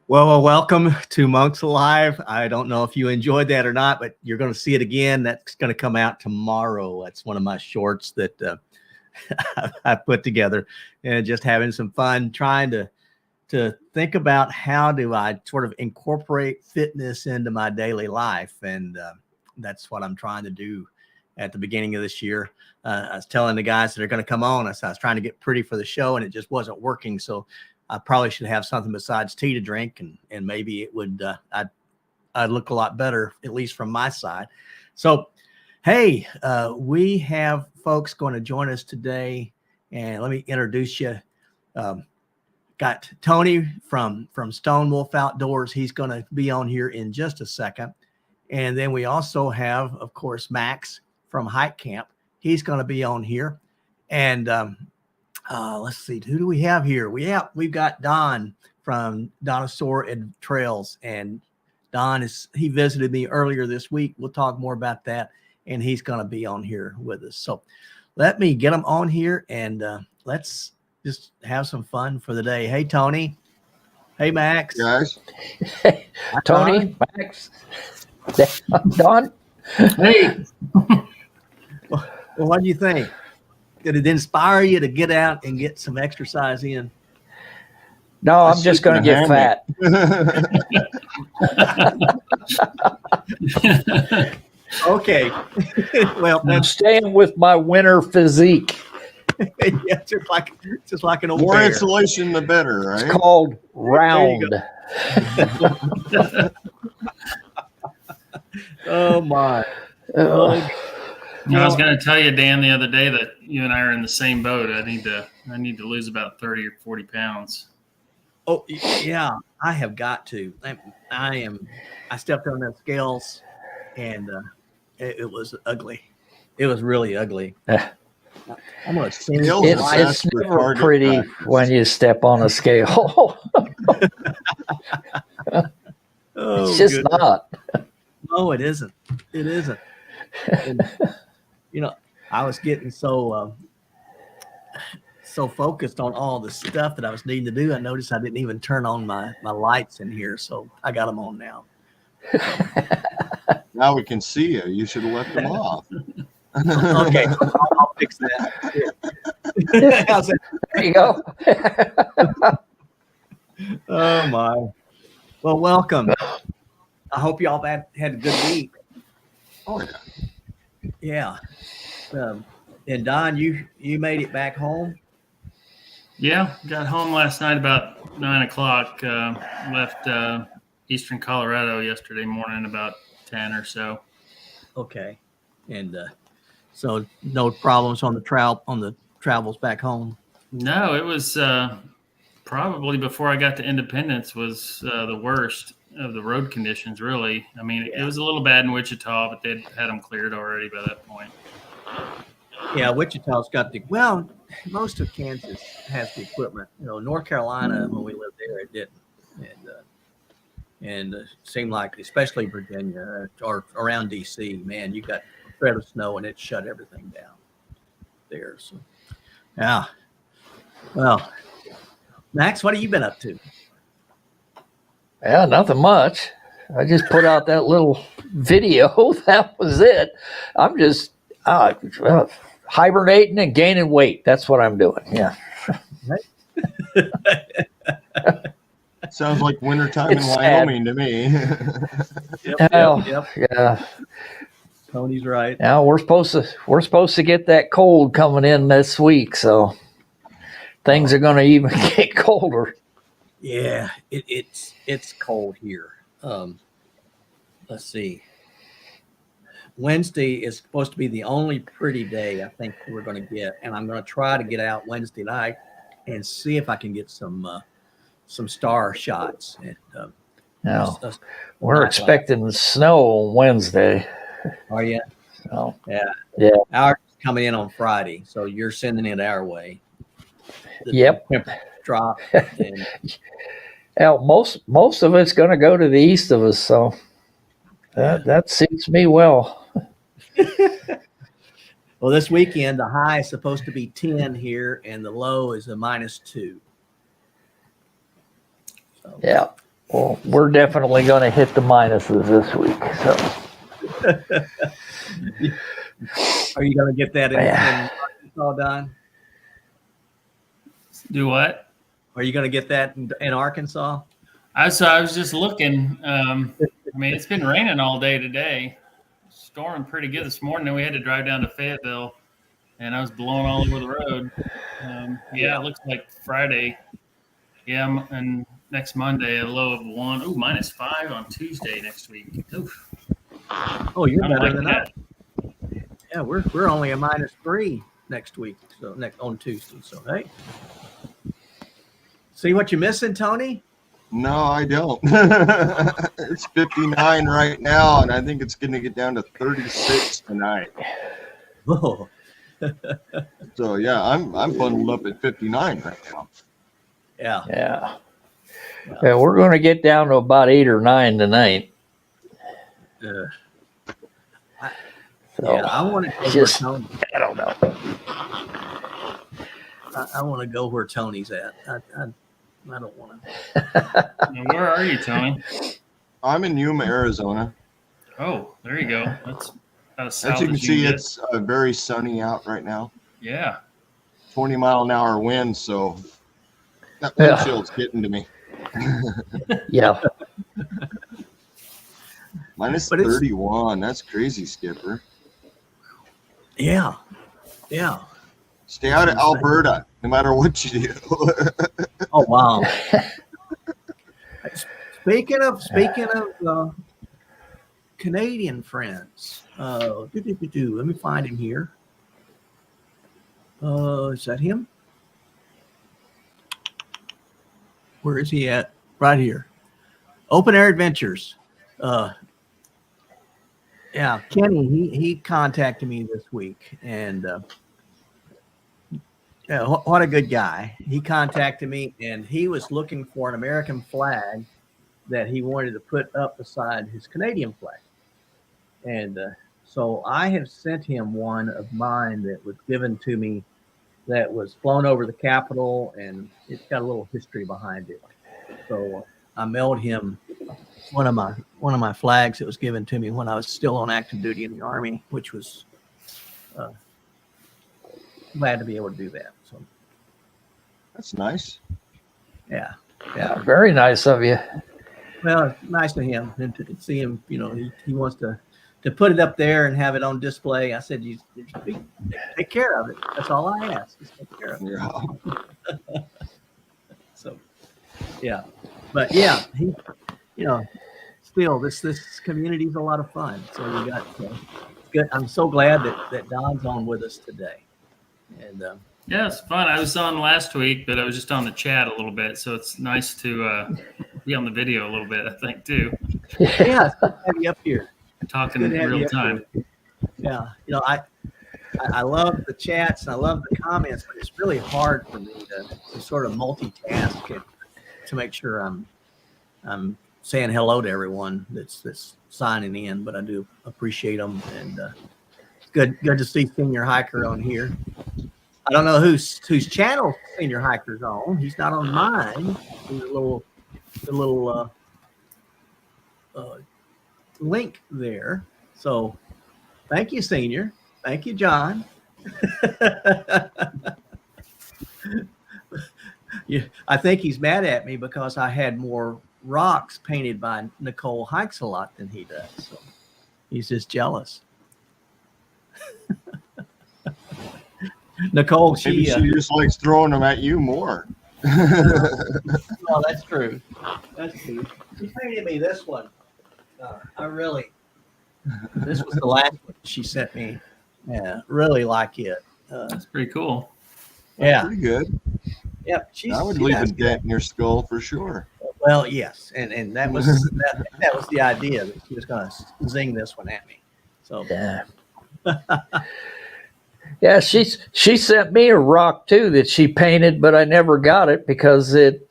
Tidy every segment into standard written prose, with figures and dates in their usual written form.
Well, welcome to Monks Alive. I don't know if you enjoyed that or not, but you're going to see it again. That's going to come out tomorrow. That's one of my shorts that I put together, and just having some fun trying to think about how do I sort of incorporate fitness into my daily life. And that's what I'm trying to do at the beginning of this year. I was telling the guys that are going to come on, I was trying to get pretty for the show and it just wasn't working. So I probably should have something besides tea to drink, and maybe it would, I'd look a lot better, at least from my side. So, hey, we have folks going to join us today, and let me introduce you. Got Tony from Stone Wolf Outdoors. He's going to be on here in just a second. And then we also have, of course, Max from Hike Camp. He's going to be on here. And let's see, who do we have here? We've got Don from Donosaur Trails, and Don he visited me earlier this week. We'll talk more about that, and he's going to be on here with us. So let me get him on here, and let's just have some fun for the day. Hey, Tony. Hey, Max. Guys. Tony, Max, Don. Hey. Well, what do you think? Did it inspire you to get out and get some exercise in? No, I'm just going to get fat. Okay. Well, I'm staying with my winter physique. Yeah, just like an old More bear. insulation, the better, right? It's called round. Oh my. Oh. I was going to tell you, Dan, the other day that you and I are in the same boat. I need to lose about 30 or 40 pounds. Oh yeah, I have got to. I stepped on those scales, and it was ugly. It was really ugly. I'm gonna sing. It's never pretty when you step on a scale. It's just not. No, it isn't. It isn't. And, I was getting so focused on all the stuff that I was needing to do. I noticed I didn't even turn on my lights in here, so I got them on now. Now we can see you. You should have left them off. Okay, I'll fix that. There you go. Oh my. Well, welcome. I hope y'all had a good week. Oh yeah. Yeah. And Don, you made it back home? Yeah, got home last night about 9 o'clock. Left eastern Colorado yesterday morning about 10 or so. Okay. And so no problems on the travels back home? No, it was probably before I got to Independence was the worst of the road conditions, really. I mean, It was a little bad in Wichita, but they'd had them cleared already by that point. Yeah, Wichita's got most of Kansas has the equipment. North Carolina, when we lived there, it didn't. And it seemed like, especially Virginia or around DC, man, you got a thread of snow and it shut everything down there. So, yeah. Well, Max, what have you been up to? Yeah, nothing much. I just put out that little video. That was it. I'm just hibernating and gaining weight. That's what I'm doing. Yeah. Sounds like wintertime in Wyoming to me. Yep. Yeah. Tony's right. Now we're supposed to get that cold coming in this week, so things are going to even get colder. Yeah, it's cold here. Let's see. Wednesday is supposed to be the only pretty day I think we're going to get, and I'm going to try to get out Wednesday night and see if I can get some star shots. And, now we're expecting snow on Wednesday. Are you? Oh yeah. Ours is coming in on Friday, so you're sending it our way. Yep. Drop. And most of it's going to go to the east of us, so that suits me well. Well, this weekend the high is supposed to be 10 here, and the low is a -2. So, yeah. Well, we're definitely going to hit the minuses this week. So, Are you going to get that in Yeah. Arkansas, Don? Do what? Are you going to get that in Arkansas? I was just looking. I mean, it's been raining all day today. Storming pretty good this morning. Then we had to drive down to Fayetteville, and I was blowing all over the road. Yeah, it looks like Friday. Yeah, and next Monday a low of 1. Ooh, -5 on Tuesday next week. Oof. Oh, you're I don't better like than that. us. Yeah, we're only a -3 next week. So next on Tuesday. So hey, see what you're missing, Tony? No, I don't. It's 59 right now, and I think it's going to get down to 36 tonight. Oh, So yeah, I'm bundled up at 59 right now. yeah. yeah. Yeah, we're going to get down to about 8 or 9 tonight. So, So, I want to go just- where Tony. I don't know. I want to go where Tony's at. I don't want to. Now, where are you, Tony? I'm in Yuma, Arizona. Oh, there you go. That's about as south As you can as see, get. it's very sunny out right now. Yeah. 20-mile-an-hour wind, so that wind Yeah. chill's getting to me. Yeah. Minus But it's- 31. That's crazy, Skipper. Yeah, yeah. Stay out of Alberta, no matter what you do. Oh wow. Speaking of Canadian friends, let me find him here. Is that him? Where is he at? Right here. Open Air Adventures. Yeah, Kenny. He contacted me this week, and yeah, what a good guy. He contacted me, and he was looking for an American flag that he wanted to put up beside his Canadian flag. And so I have sent him one of mine that was given to me that was flown over the Capitol, and it's got a little history behind it. So I mailed him one of my flags that was given to me when I was still on active duty in the Army, which was glad to be able to do that. So That's nice. yeah. Yeah. Very nice of you. Well, it's nice of him, and to see him, he wants to put it up there and have it on display. I said, you take care of it. That's all I ask. Just take care of it. Yeah. So, yeah, but yeah, he, still this community's a lot of fun. So we got good. I'm so glad that Don's on with us today, and Yeah, it's fun. I was on last week, but I was just on the chat a little bit, so it's nice to be on the video a little bit, I think, too. yeah, it's good to have you up here. Talking Good in to have you real up time. here. Yeah, I love the chats and I love the comments, but it's really hard for me to sort of multitask and to make sure I'm saying hello to everyone that's signing in. But I do appreciate them, and good to see Senior Hiker on here. I don't know whose channel Senior Hiker's on. He's not on mine. There's a little link there. So thank you, Senior. Thank you, John. Yeah, I think he's mad at me because I had more rocks painted by Nicole Hikes a lot than he does. So he's just jealous. Nicole, Maybe she just likes throwing them at you more. well, that's true. That's true. She painted me this one. This was the last one she sent me. Yeah, really like it. That's pretty cool. Yeah. Pretty good. Yep. I would leave a dent in your skull for sure. Well, yes, and that was that was the idea, that she was going to zing this one at me. So Yeah. Yeah, she sent me a rock too that she painted, but I never got it because it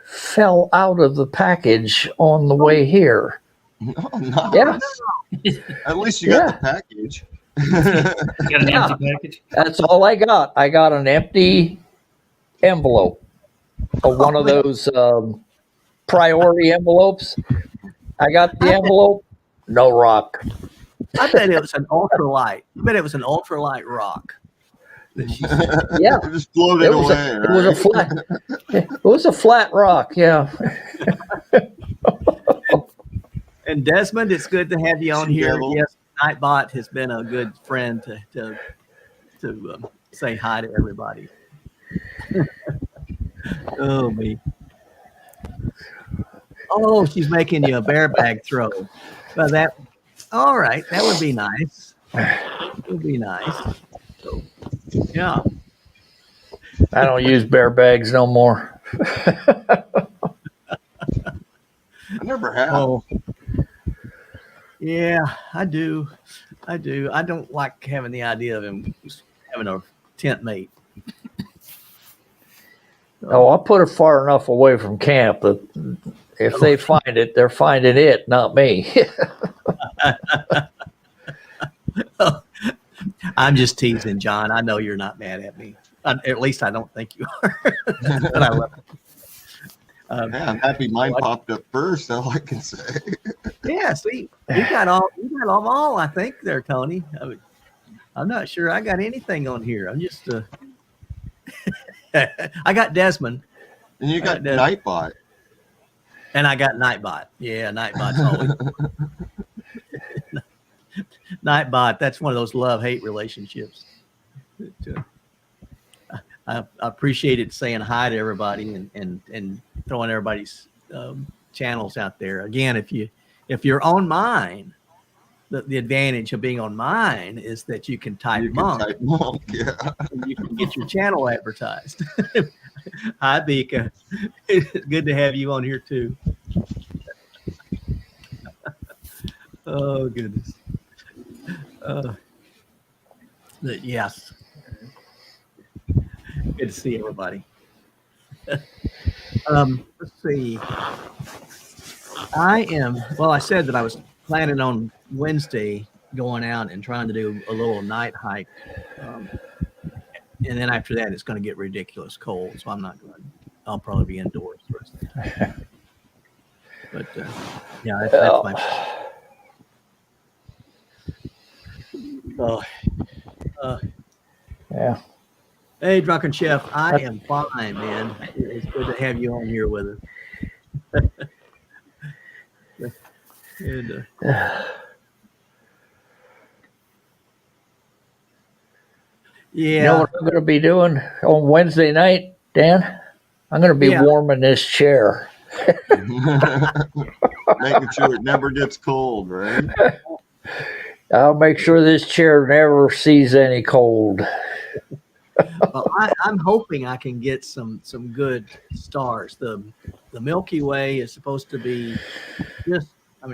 fell out of the package on the way here. No, nice. Yeah. At least you got the package. You got an empty package? That's all I got. I got an empty envelope of one of those priority envelopes. I got the envelope, no rock. I bet it was an ultralight. I bet it was an ultralight rock that she said. Yeah. It just floated away. It was a flat. It was a flat rock. Yeah. And Desmond, it's good to have you on here. Devil. Yes, Nightbot has been a good friend to say hi to everybody. Oh me. Oh, she's making you a bear bag throw. Well, that. All right, that would be nice. That would be nice. So, yeah. I don't use bear bags no more. I never have. Oh. Yeah, I do. I don't like having the idea of him having a tent mate. Oh, I put it far enough away from camp that if they find it, they're finding it, not me. I'm just teasing, John. I know you're not mad at me. At least I don't think you are. But I love it. Yeah, I'm happy mine popped up first. All I can say. Yeah, see, you got them all. I think there, Tony. I'm not sure I got anything on here. I'm just. I got Desmond. And you got Nightbot. And I got Nightbot. Yeah, Nightbot's always. Nightbot, that's one of those love-hate relationships. I appreciated saying hi to everybody and throwing everybody's channels out there. Again, if you're on mine, the advantage of being on mine is that you can type monk. Yeah. And you can get your channel advertised. Hi, Beeka. It's good to have you on here too. Oh goodness. Yes. Good to see everybody. Let's see. I said that I was planning on Wednesday going out and trying to do a little night hike. And then after that, it's going to get ridiculous cold. So I'm not going to, I'll probably be indoors the rest of the time. But yeah, that's my. Yeah. Hey, Drunken Chef, I am fine, man. It's good to have you on here with us. And, yeah. You know what I'm going to be doing on Wednesday night, Dan? I'm going to be warming this chair. Making sure it never gets cold, right? I'll make sure this chair never sees any cold. Well, I'm hoping I can get some good stars. The Milky Way is supposed to be just,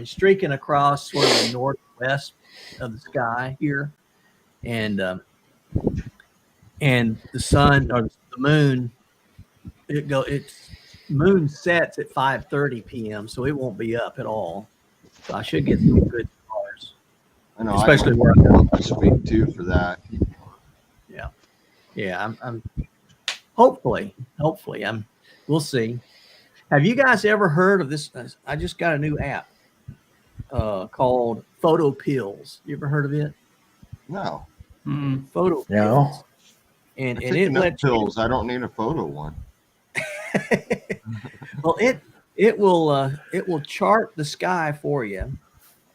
streaking across sort of the northwest of the sky here, and the sun or the moon, moon sets at 5:30 p.m. so it won't be up at all. So I should get some good stars. I know, especially where I'm up this week too for that. Yeah, I'm hopefully we'll see. Have you guys ever heard of this? I just got a new app called Photo Pills. You ever heard of it? No. Photo Pills. No. And it lets pills. I don't need a photo one. Well, it will chart the sky for you.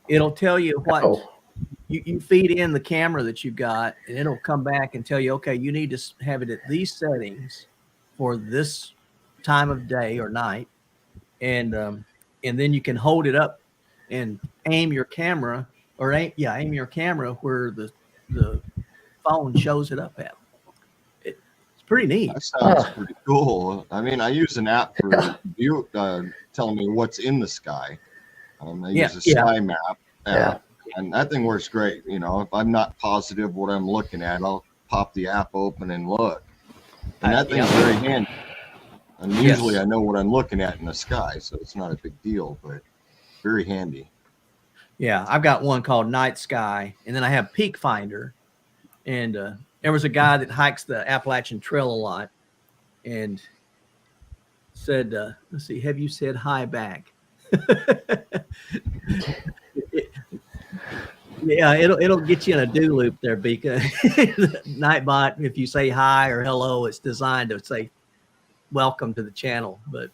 It'll tell you what you feed in the camera that you've got, and it'll come back and tell you, okay, you need to have it at these settings for this time of day or night, and then you can hold it up and aim your camera aim your camera where the phone shows it up at. It's pretty neat. That sounds pretty cool. I use an app for telling me what's in the sky. I use a sky map app, and that thing works great. If I'm not positive what I'm looking at, I'll pop the app open and look. And that thing's very handy. And usually I know what I'm looking at in the sky, so it's not a big deal, but very handy. Yeah, I've got one called Night Sky, and then I have Peak Finder. And there was a guy that hikes the Appalachian Trail a lot, and said, let's see, have you said hi back? Yeah, it'll get you in a do loop there, Beeka. Nightbot, if you say hi or hello, it's designed to say welcome to the channel, but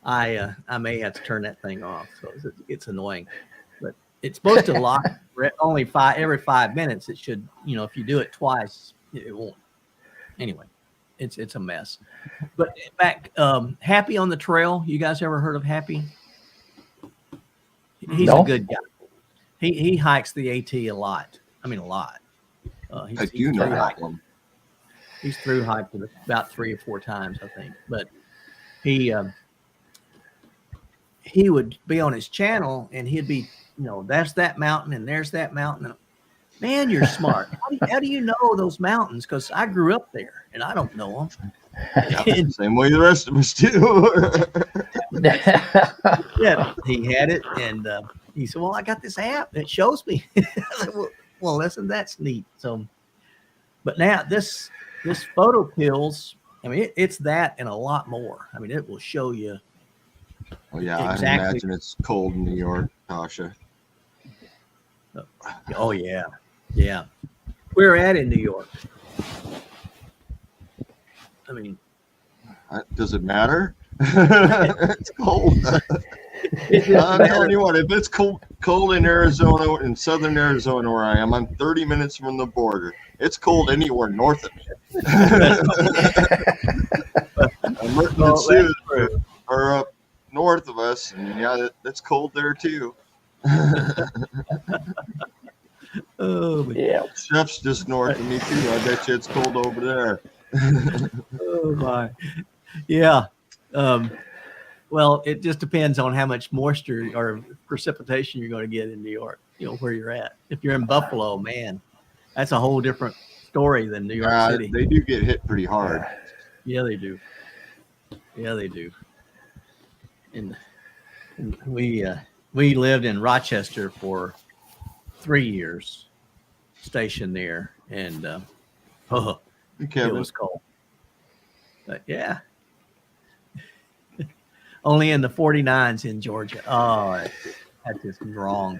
I may have to turn that thing off, so it's annoying. But it's supposed to lock only every 5 minutes. It should, if you do it twice, it won't. Anyway, it's a mess. But back, Happy on the Trail. You guys ever heard of Happy? He's a good guy. He hikes the AT a lot. I mean, a lot. I do know that one. He's through hiked it about 3 or 4 times, I think. But he would be on his channel, and he'd be, that's that mountain, and there's that mountain. Man, you're smart. How do you know those mountains? Because I grew up there, and I don't know them. Yeah, same way the rest of us do. Yeah, he had it, and he said, "Well, I got this app that shows me." well, listen, that's neat. So, but now this photo pills, I mean, it's that and a lot more. I mean, it will show you. Oh yeah, exactly. I imagine it's cold in New York, Tasha. Oh yeah, yeah. We're at in New York. I mean, does it matter? It's cold. I'm telling you what, if it's cold in Arizona, in southern Arizona where I am, I'm 30 minutes from the border. It's cold anywhere north of me. Merton and Sue are up north of us, and yeah, that's cold there too. Oh yeah. Chef's just north of me too. I bet you it's cold over there. Oh my, yeah. Well, it just depends on how much moisture or precipitation you're going to get in New York, where you're at. If you're in Buffalo, man, that's a whole different story than New York City. They do get hit pretty hard. Yeah, they do. Yeah, they do. And we lived in Rochester for 3 years, stationed there, and it was cold. But yeah. Only in the 49s in Georgia. Oh, that's just wrong.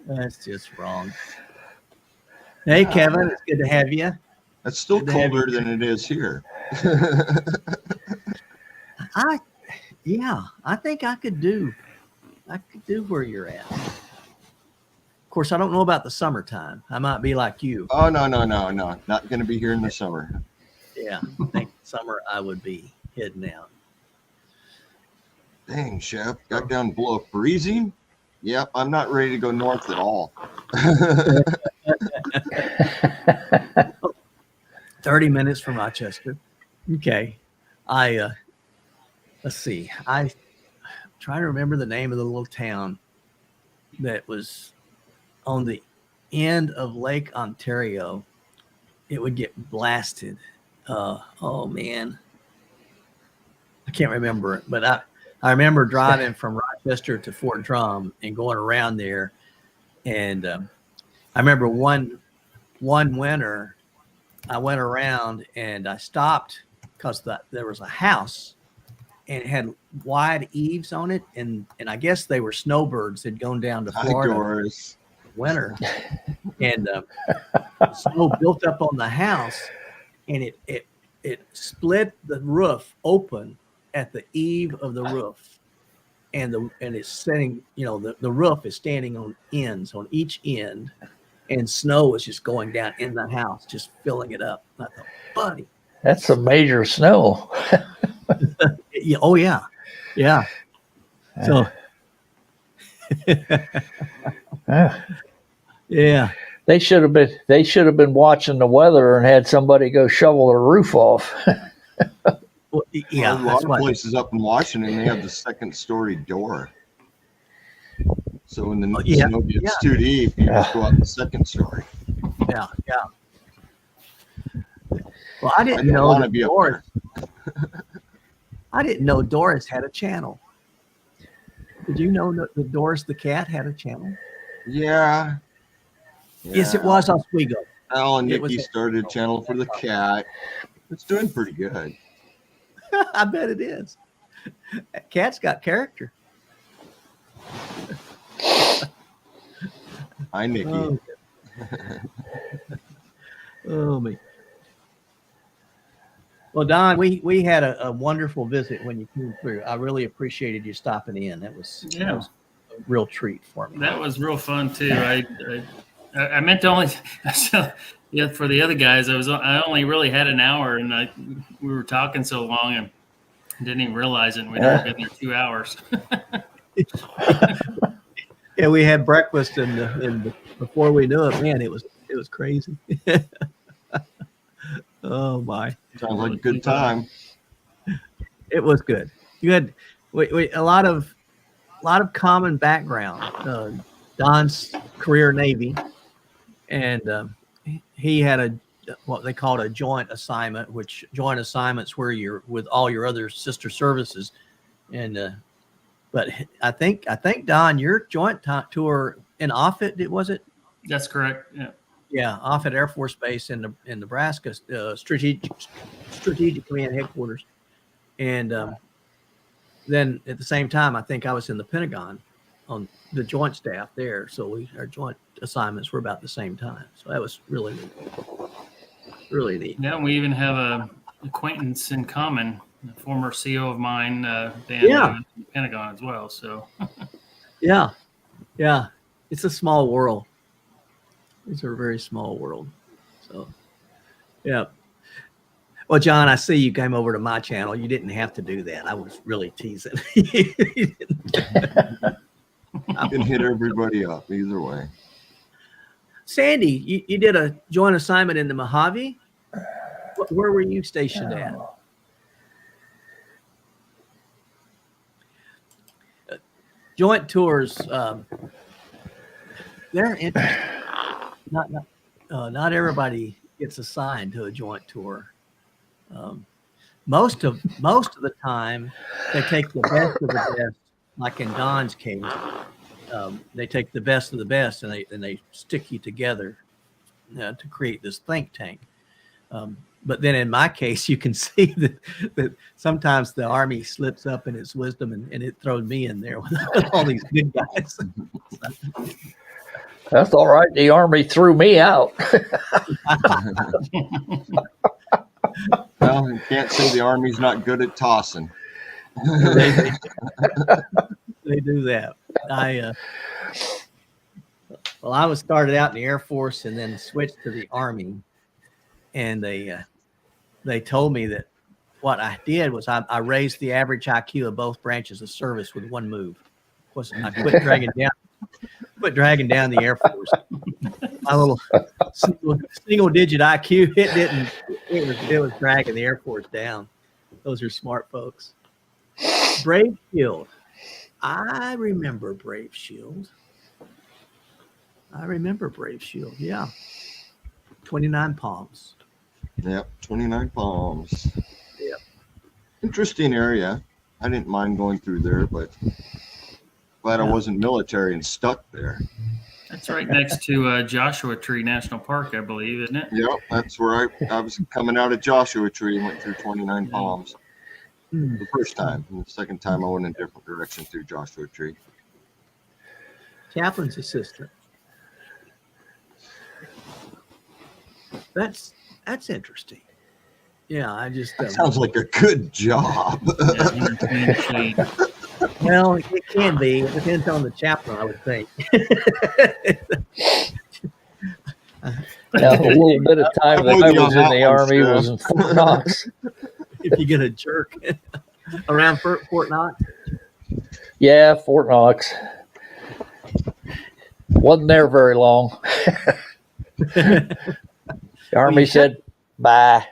That's just wrong. Hey, Kevin, it's good to have you. It's still colder than it is here. I think I could do where you're at. Of course, I don't know about the summertime. I might be like you. Oh, no. Not going to be here in the summer. Yeah, I think summer I would be heading out. Dang, Chef, got down below freezing? Yep, I'm not ready to go north at all. 30 minutes from Rochester. Okay. Let's see. I try to remember the name of the little town that was on the end of Lake Ontario. It would get blasted. Oh man. I can't remember it, but I remember driving from Rochester to Fort Drum and going around there. And I remember one winter I went around and I stopped because there was a house and it had wide eaves on it. And I guess they were snowbirds that had gone down to Florida winter. And snow built up on the house and it split the roof open at the eave of the roof, and it's setting, the roof is standing on ends on each end, and snow is just going down in the house, just filling it up. I thought, buddy, that's some major snow. Yeah, oh yeah. So yeah. They should have been watching the weather and had somebody go shovel the roof off. Well, yeah, a lot of places up in Washington, they have the second story door. So when the snow gets too deep, you just go up the second story. Yeah. Well, I didn't know Doris. I didn't know Doris had a channel. Did you know that Doris the cat had a channel? Yeah. Yes, it was Oswego. Al and Nikki started a channel for the cat. It's doing pretty good. I bet it is. That cat's got character. Hi, Nikki. Oh, oh me. Well, Don, we had a wonderful visit when you came through. I really appreciated you stopping in. That was a real treat for me. That was real fun too. I meant to only for the other guys. I only really had an hour, and we were talking so long and didn't even realize it. And we'd already been there 2 hours. Yeah, we had breakfast and before we knew it, man, it was crazy. Oh my! Sounds like a good time. It was good. You had a lot of common background. Don's career Navy, and he had what they called a joint assignment, which joint assignments where you're with all your other sister services, and but I think Don, your joint tour in Offutt, was it? That's correct. Yeah. Yeah, Offutt Air Force Base in Nebraska, strategic command headquarters, and then at the same time, I think I was in the Pentagon on the joint staff there. So our joint assignments were about the same time. So that was really neat. Really neat. Yeah, we even have a acquaintance in common, a former CO of mine, Dan, in the Pentagon as well. So yeah, it's a small world. It's a very small world. So, yeah. Well, John, I see you came over to my channel. You didn't have to do that. I was really teasing. You can hit everybody up either way. Sandy, you did a joint assignment in the Mojave. Where were you stationed at? Joint tours, they're interesting. Not everybody gets assigned to a joint tour. Most of the time, they take the best of the best. Like in Don's case, they take the best of the best and they stick you together to create this think tank. But then in my case, you can see that sometimes the Army slips up in its wisdom and it throws me in there with all these good guys. That's all right. The Army threw me out. Well, you can't say the Army's not good at tossing. They do that. I was started out in the Air Force and then switched to the Army, and they told me that what I did was I raised the average IQ of both branches of service with one move. Of course, I quit dragging down the Air Force. My little single digit IQ, it was dragging the Air Force down. Those are smart folks. Brave Shield. I remember Brave Shield. Yeah. 29 Palms. Yep, 29 Palms. Yep. Interesting area. I didn't mind going through there, but glad I wasn't military and stuck there. that's right next to Joshua Tree National Park, I believe, isn't it? Yep, that's where I was coming out of Joshua Tree and went through 29 Palms. The first time. And the second time I went in a different direction through Joshua Tree. Chaplain's assistant. That's interesting. Yeah, I just that sounds like a good job. Well, it can be. It depends on the chaplain, I would think. Now, a little bit of time that I was in the Army was in Fort Knox. If you get a jerk around Fort Knox. Yeah, Fort Knox. Wasn't there very long. The Army said, bye.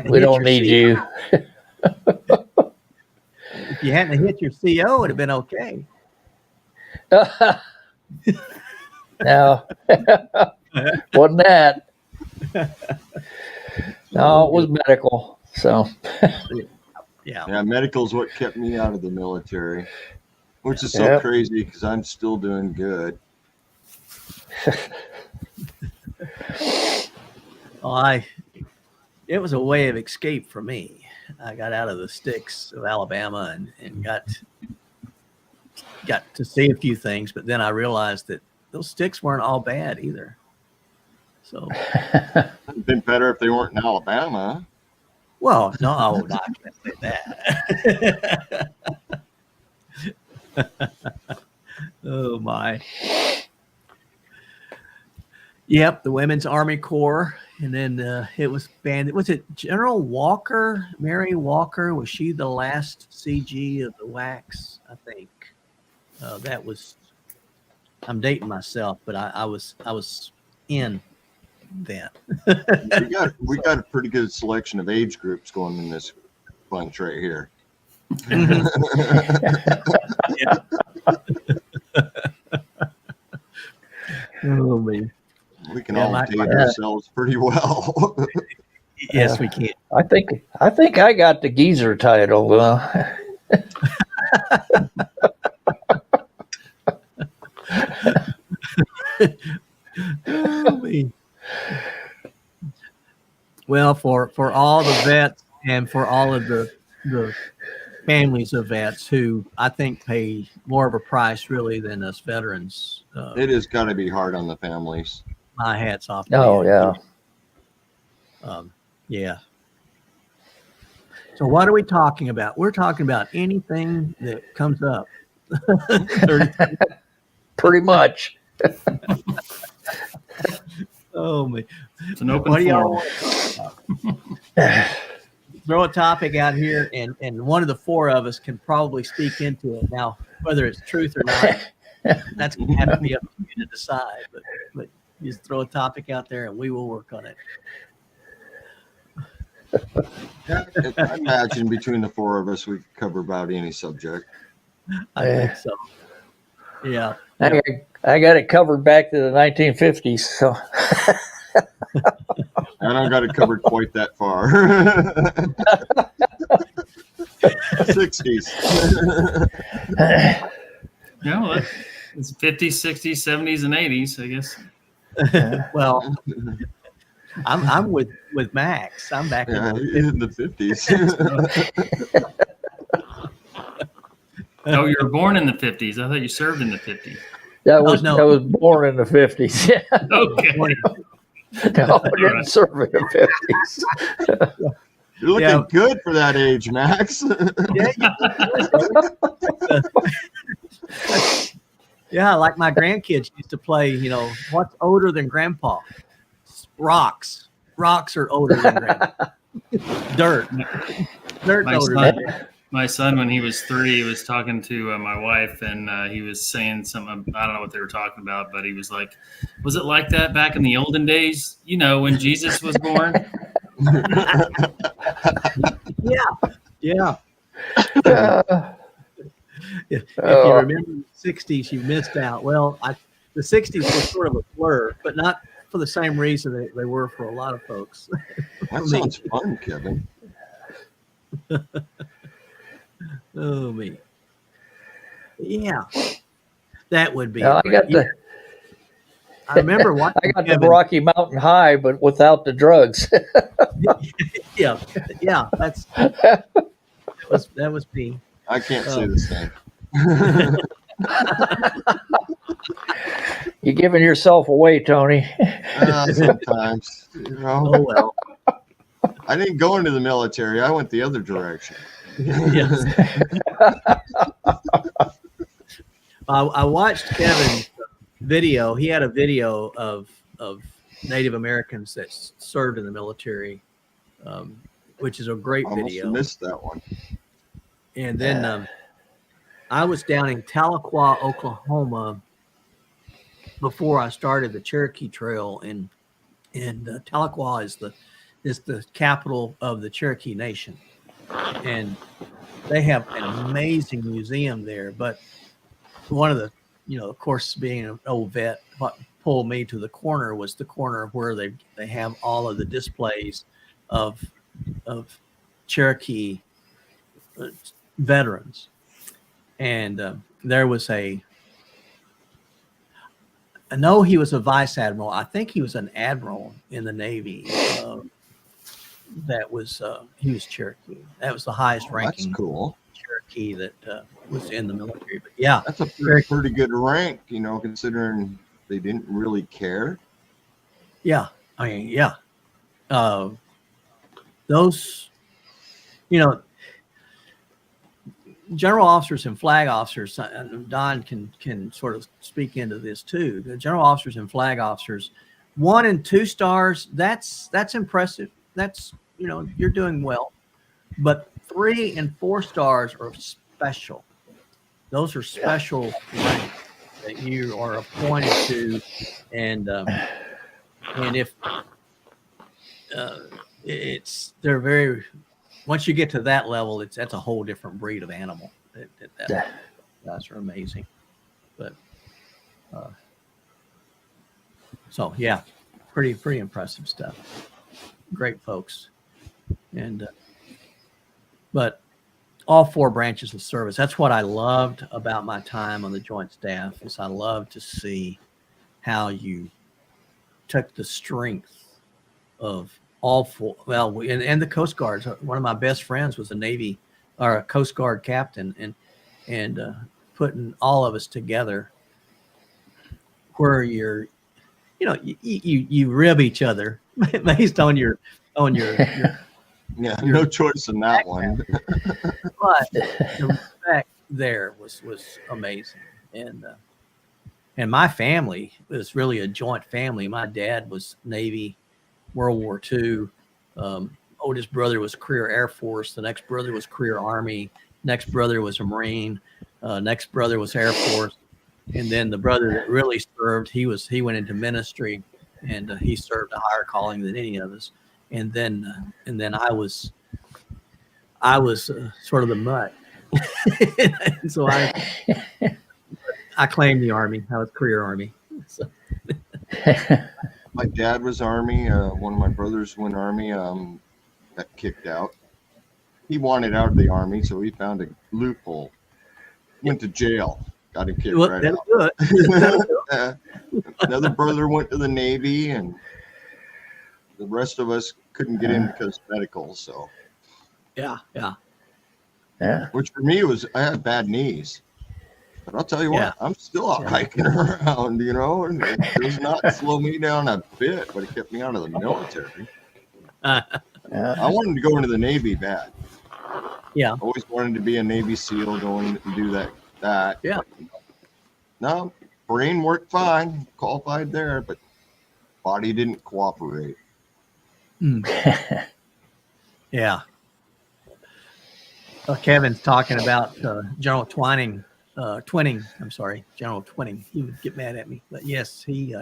We don't need you. If you hadn't hit your CO, it would have been okay. No. Wasn't that. No, it was medical. So yeah, medical is what kept me out of the military, which is so crazy because I'm still doing good. Well, it was a way of escape for me. I got out of the sticks of Alabama and got to see a few things, but then I realized that those sticks weren't all bad either. So it'd been better if they weren't in Alabama. Well, no, I can't say that. Oh my. Yep, the Women's Army Corps, and then it was banned. Was it General Walker, Mary Walker? Was she the last CG of the WACs? I think that was. I'm dating myself, but I was in then. we got a pretty good selection of age groups going in this bunch right here. Oh man. We can all date ourselves pretty well. Yes, we can. I think I got the geezer title. Well, for all the vets and for all of the families of vets who I think pay more of a price really than us veterans, it has got to be hard on the families. My hat's off to Oh, you. yeah. Yeah. So what are we talking about? We're talking about anything that comes up. Pretty much. Oh man. It's an open forum. Throw a topic out here and one of the four of us can probably speak into it. Now, whether it's truth or not, that's going to have to be up to you to decide. But just throw a topic out there and we will work on it. I imagine between the four of us, we could cover about any subject. I think so. Yeah. I got it covered back to the 1950s. So I don't got it covered quite that far. 60s. No, it's 50s, 60s, 70s, and 80s, I guess. Well, I'm with Max. I'm back in the 50s. Oh, you were born in the 50s. I thought you served in the 50s. that was born in the 50s. Yeah. Okay. No, I didn't serve in the 50s. You're looking good for that age, Max. Yeah, like my grandkids used to play, what's older than grandpa? Rocks. Rocks are older than grandpa. Dirt. Dirt's older than grandpa. My son, when he was 3, was talking to my wife, and he was saying something. I don't know what they were talking about, but he was like, "Was it like that back in the olden days? When Jesus was born?" Yeah. If you remember the 60s, you missed out. Well, the 60s was sort of a blur, but not for the same reason they were for a lot of folks. That sounds fun, Kevin. Oh me. Yeah. That would be. I remember what I got the Rocky Mountain High, but without the drugs. Yeah. That was me. I can't say the same. You're giving yourself away, Tony. Sometimes. Oh well. I didn't go into the military. I went the other direction. Yes. I watched Kevin's video. He had a video of Native Americans that served in the military, which is a great video. I missed that one. And then I was down in Tahlequah, Oklahoma, before I started the Cherokee Trail, and Tahlequah is the capital of the Cherokee Nation, and they have an amazing museum there. But one of the, of course, being an old vet, what pulled me to the corner was the corner where they have all of the displays of Cherokee veterans. And there was I know he was a vice admiral. I think he was an admiral in the Navy. that was he was Cherokee. That was the highest ranking. That's cool. Cherokee that was in the military. But yeah, that's a pretty good rank, considering they didn't really care. Yeah, I mean, yeah. Those, general officers and flag officers. Don can sort of speak into this too. The general officers and flag officers, 1 and 2 stars. That's impressive. That's you're doing well. But 3 and 4 stars are special. Those are special ranks that you are appointed to, and if they're very, once you get to that level, that's a whole different breed of animal. Guys are amazing. But so yeah, pretty impressive stuff. Great folks, and but all 4 branches of service. That's what I loved about my time on the Joint Staff, is I loved to see how you took the strength of all 4. Well, and the Coast Guards. One of my best friends was a Navy or a Coast Guard captain, and putting all of us together where you rib each other based on your yeah, no choice in that one. But the respect there was amazing, and my family was really a joint family. My dad was Navy, World War II. Oldest brother was career Air Force. The next brother was career Army. Next brother was a Marine. Next brother was Air Force, and then the brother that really served, he went into ministry, and he served a higher calling than any of us. And then I was sort of the mutt, and so I claimed the Army. I was career Army. So. My dad was Army. One of my brothers went Army. Got kicked out. He wanted out of the Army, so he found a loophole. Went to jail. Got him kicked right out. Another brother went to the Navy, and the rest of us couldn't get in because of medical. So, yeah. Which for me I had bad knees. But I'll tell you what, I'm still out hiking around, and it does not slow me down a bit, but it kept me out of the military. I wanted to go into the Navy bad. Yeah. Always wanted to be a Navy SEAL, going and do that. Yeah. No, brain worked fine, qualified there, but body didn't cooperate. Yeah. Kevin's talking about General Twining. General Twining. He would get mad at me, but yes, he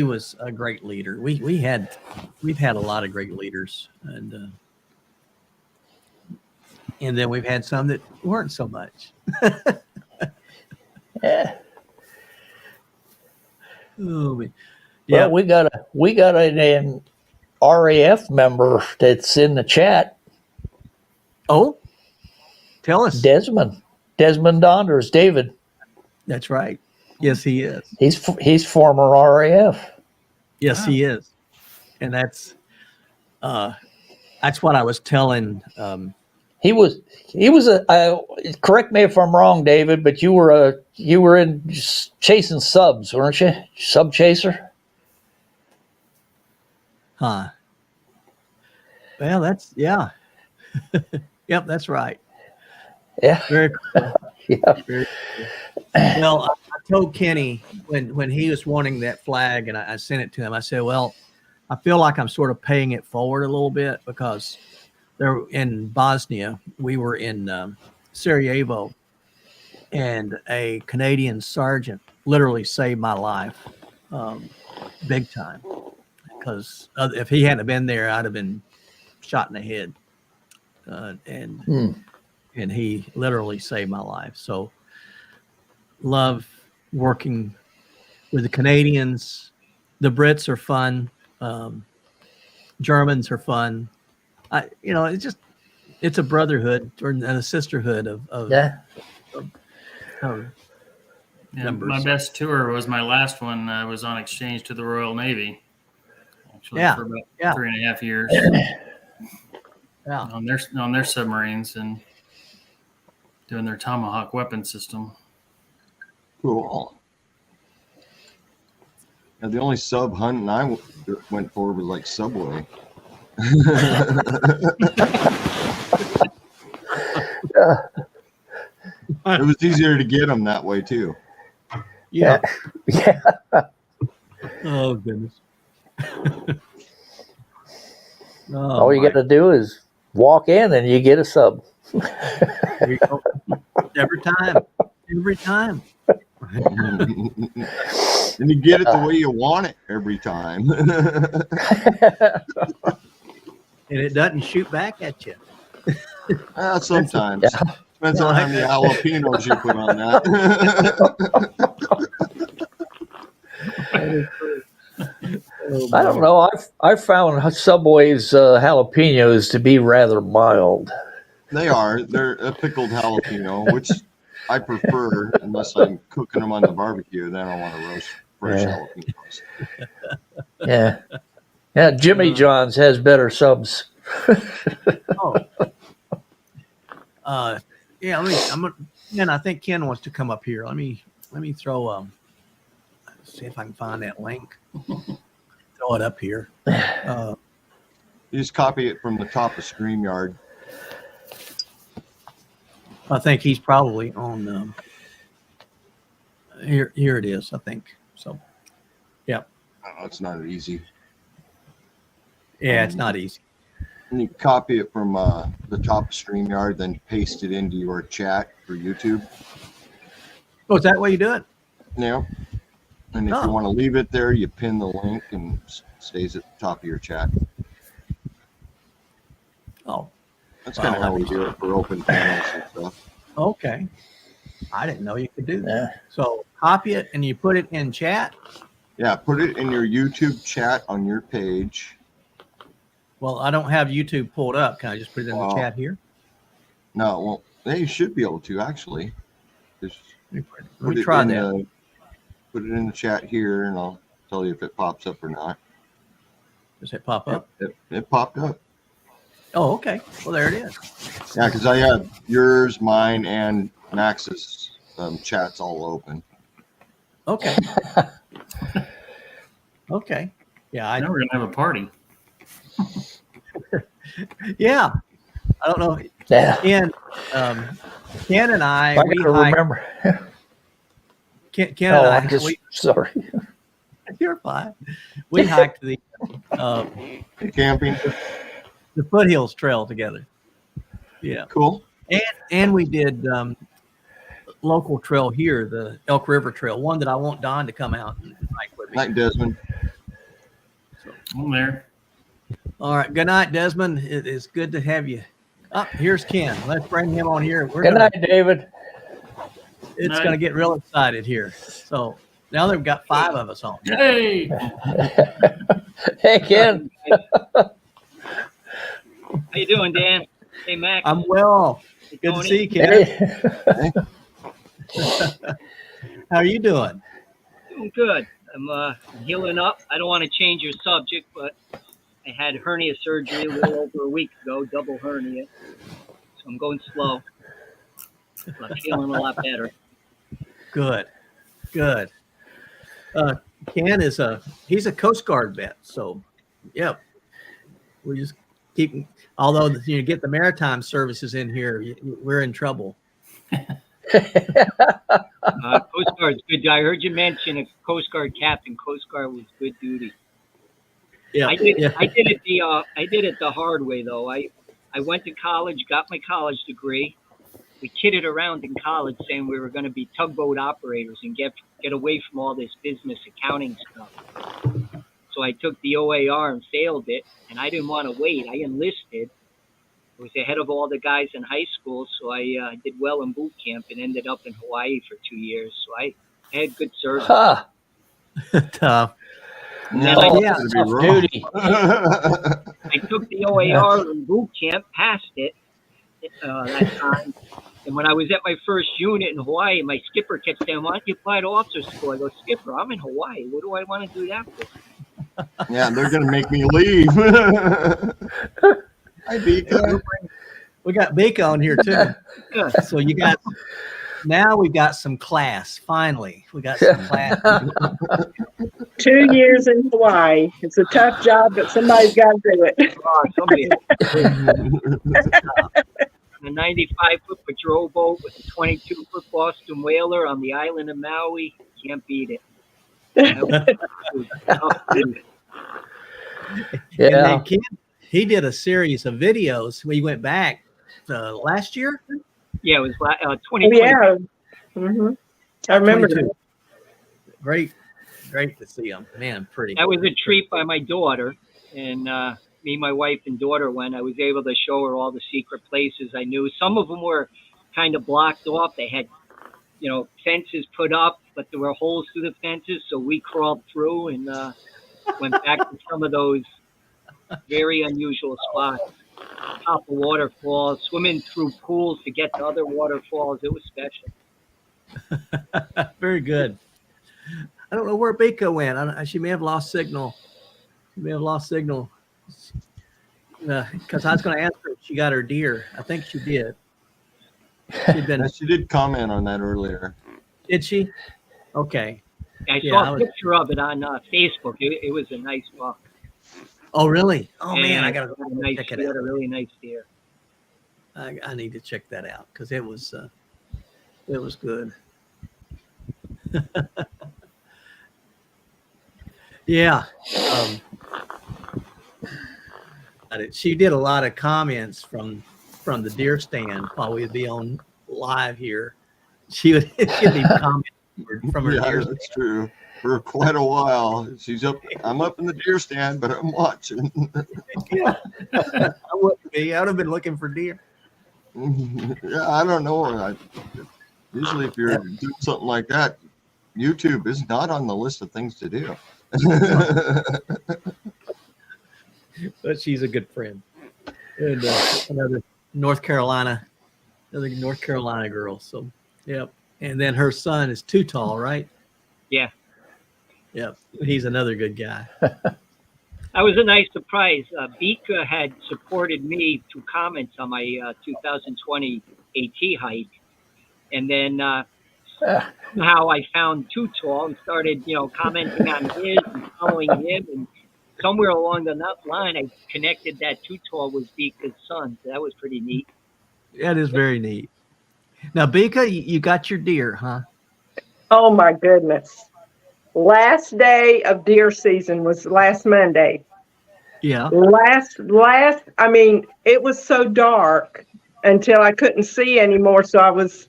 was a great leader. We've had a lot of great leaders, and then we've had some that weren't so much. Yeah. Oh, yeah. Well, we got an RAF member that's in the chat. Oh, tell us. Desmond Donders, David. That's right. Yes, he is. He's former RAF. Yes, he is, and that's what I was telling. He was a. Correct me if I'm wrong, David, but you were in chasing subs, weren't you? Sub chaser. Huh. Well, that's Yep, that's right. Yeah. Very cool. Yeah. Very cool. Well, I told Kenny when he was wanting that flag, and I sent it to him. I said, "Well, I feel like I'm sort of paying it forward a little bit, because there in Bosnia, we were in Sarajevo, and a Canadian sergeant literally saved my life, big time. Because if he hadn't been there, I'd have been shot in the head, and he literally saved my life. So, love working with the Canadians. The Brits are fun. Germans are fun. It's a brotherhood or a sisterhood of members. My best tour was my last one. I was on exchange to the Royal Navy actually for about 3.5 years. On their submarines and doing their Tomahawk weapon system. Cool. Yeah, the only sub hunting I went for was like Subway. It was easier to get them that way too. Yeah. Yeah. Oh goodness. All you got to do is walk in and you get a sub. There you go. Every time. And you get it the way you want it every time. And it doesn't shoot back at you. Sometimes. Depends on how many jalapenos you put on that. I don't know. I found Subway's jalapenos to be rather mild. They are. They're a pickled jalapeno, which I prefer unless I'm cooking them on the barbecue. Then I want to roast fresh jalapenos. Yeah. Jimmy John's has better subs. And I think Ken wants to come up here. Let me throw see if I can find that link. Throw it up here. You just copy it from the top of StreamYard. I think he's probably on here it is, I think. So yeah. Oh, it's not easy. Yeah, it's not easy. And you copy it from the top of StreamYard, then paste it into your chat for YouTube. Oh, is that way you do it? Yeah. And if you want to leave it there, you pin the link and it stays at the top of your chat. Oh. That's kind of how we do it for open panels and stuff. Okay. I didn't know you could do that. So copy it and you put it in chat? Yeah, put it in your YouTube chat on your page. Well, I don't have YouTube pulled up. Can I just put it in the chat here? No, well, you should be able to actually. Just let me try that. Put it in the chat here, and I'll tell you if it pops up or not. Does it pop up? It popped up. Oh, okay. Well, there it is. Yeah, because I have yours, mine, and Max's chats all open. Okay. Okay. Yeah, I know we're gonna have a party. Yeah, I don't know. Yeah. And Ken and I we remember. Ken and I. Sorry. You're fine. We hiked the camping, the Foothills Trail together. Yeah. Cool. And we did local trail here, the Elk River Trail, one that I want Don to come out and hike with me. Night, Desmond. I'm there. All right. Good night, Desmond. It is good to have you. Here's Ken. Let's bring him on here. Good night, David. It's going to get real excited here. So now they've got 5 of us on. Hey. Hey, Ken. How you doing, Dan? Hey, Mac. I'm well. Good to see you, Ken. Hey. How are you doing? Doing good. I'm healing up. I don't want to change your subject, but I had hernia surgery a little over a week ago, double hernia. So I'm going slow. But I'm feeling a lot better. Good. Ken he's a Coast Guard vet. So, yeah, we just keep, although you get the maritime services in here, we're in trouble. Coast Guard's good. I heard you mention a Coast Guard captain. Coast Guard was good duty. Yeah, I did it the hard way though. I went to college, got my college degree. We kidded around in college saying we were going to be tugboat operators and get away from all this business accounting stuff. So I took the OAR and failed it, and I didn't want to wait. I enlisted. I was ahead of all the guys in high school, so I did well in boot camp and ended up in Hawaii for 2 years. So I had good service. Tough. Duty. I took the OAR in boot camp, passed it that time. And when I was at my first unit in Hawaii, my skipper kept saying, "Why don't you apply to officer school?" I go, "Skipper, I'm in Hawaii. What do I want to do that for?" Yeah, they're gonna make me leave. Hi, Beeka. We got Beeka on here too. So you got, now we got some class. Finally, we got some class. 2 years in Hawaii. It's a tough job, but somebody's got to do it. Oh, somebody. A 95-foot patrol boat with a 22-foot Boston whaler on the island of Maui. Can't beat it. Yeah. And then Ken, he did a series of videos. We went back last year. Yeah, it was 2020. Yeah. I remember 22. that. Great to see him. Man, pretty. That was a treat by my daughter, and me, my wife, and daughter went. I was able to show her all the secret places I knew. Some of them were kind of blocked off. They had, fences put up, but there were holes through the fences, so we crawled through and went back to some of those very unusual spots. Top of waterfalls, swimming through pools to get to other waterfalls. It was special. Very good. I don't know where Beeka went. She may have lost signal. Because I was going to ask her if she got her deer. I think she did. She did comment on that earlier. Did she? Okay. I saw a picture of it on Facebook. It was a nice buck. Oh, really? Oh, man, And I got to go nice check it deer, out. A really nice deer. I need to check that out because it was good. Yeah. She did a lot of comments from the deer stand while we'd be on live here. She'd leave comments from her deer stand. That's true. For quite a while, I'm up in the deer stand, but I'm watching. Yeah. I wouldn't be. I would have been looking for deer. Yeah, I don't know. Usually, if you're doing something like that, YouTube is not on the list of things to do. But she's a good friend. And another North Carolina girl. So, yep. And then her son is too tall, right? Yeah. Yep. He's another good guy. That was a nice surprise. Beeka had supported me through comments on my 2020 AT hike. And then somehow I found Too Tall and started, commenting on his and following him. And somewhere along the line, I connected that Too Tall was Beeka's son. So that was pretty neat. That is very neat. Now, Beeka, you got your deer, huh? Oh, my goodness. Last day of deer season was last Monday. Yeah. I mean, it was so dark until I couldn't see anymore. So I was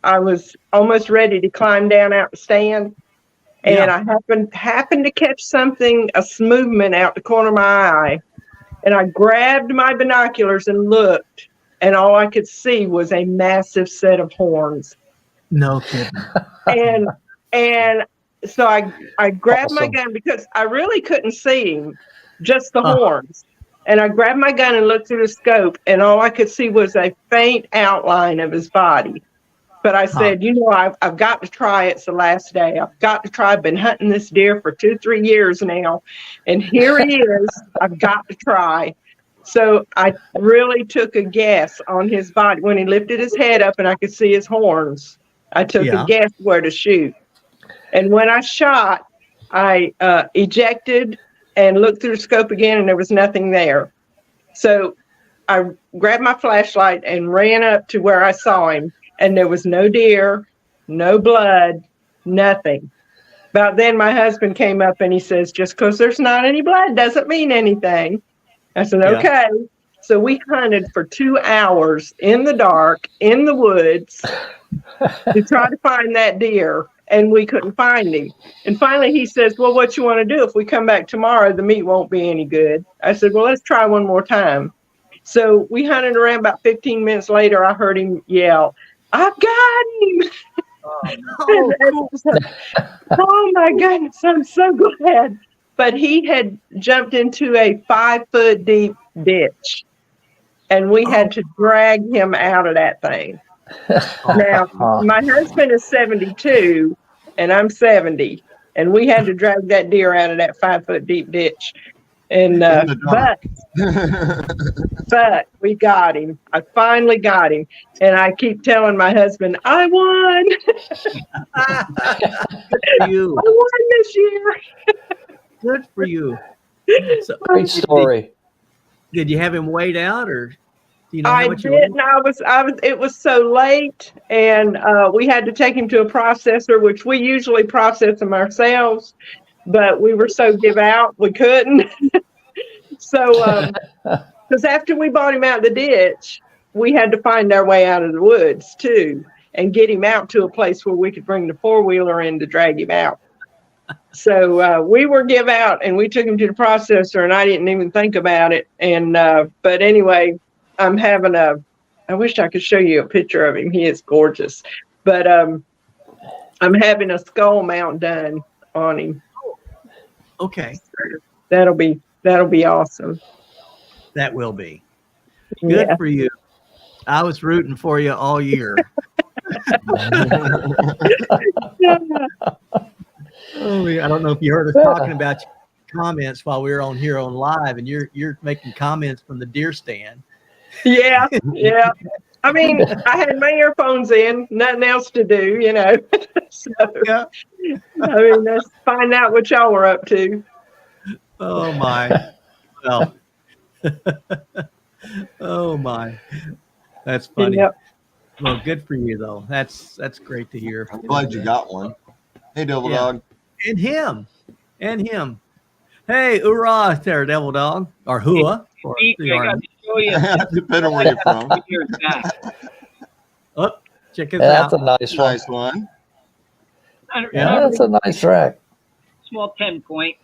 almost ready to climb down out the stand. And I happened to catch something, a movement out the corner of my eye. And I grabbed my binoculars and looked, and all I could see was a massive set of horns. No kidding. And so I grabbed my gun because I really couldn't see him, just the horns. And I grabbed my gun and looked through the scope, and all I could see was a faint outline of his body. But I said, I've got to try. It's the last day. I've got to try. I've been hunting this deer for 2-3 years now. And here he is. I've got to try. So I really took a guess on his body. When he lifted his head up and I could see his horns, I took a guess where to shoot. And when I shot, I ejected and looked through the scope again, and there was nothing there. So I grabbed my flashlight and ran up to where I saw him, and there was no deer, no blood, nothing. About then, my husband came up and he says, just because there's not any blood doesn't mean anything. I said, okay. So we hunted for 2 hours in the dark, in the woods, to try to find that deer, and we couldn't find him. And finally he says, well, what you want to do? If we come back tomorrow, the meat won't be any good. I said, well, let's try one more time. So we hunted around. About 15 minutes later, I heard him yell, I've got him. Oh my goodness, I'm so glad. But he had jumped into a 5-foot deep ditch, and we had to drag him out of that thing. Now, my husband is 72 and I'm 70, and we had to drag that deer out of that 5-foot deep ditch. And In the dark. but we got him. I finally got him, and I keep telling my husband, I won. Good for you. I won this year. Good for you. So, Great story. did you have him weighed out, or do you know I how much you didn't. I was. It was so late, and we had to take him to a processor, which we usually process them ourselves, but we were so give out we couldn't. So, because after we bought him out of the ditch, we had to find our way out of the woods too, and get him out to a place where we could bring the 4-wheeler in to drag him out. So we were give out, and we took him to the processor, and I didn't even think about it. And but anyway, I'm having I wish I could show you a picture of him. He is gorgeous. But I'm having a skull mount done on him. Okay, That'll be awesome. that will be good for you. I was rooting for you all year. Oh, I don't know if you heard us talking about your comments while we were on here on live, and you're making comments from the deer stand. Yeah. I mean, I had my earphones in, nothing else to do, you know. So, Yeah. I mean, let's find out what y'all were up to. Oh my. Well. Oh my. That's funny. Yep. Well, good for you though. That's great to hear. I'm glad you got one. Hey, Devil Dog. And him. Hey, hoorah there, Devil Dog. Or hua. Or Beeka, I got to show you. Depending where you're from. Years back. Oh, check this That's out. a nice one. Nice one. Yeah. That's a nice track. Small 10-point.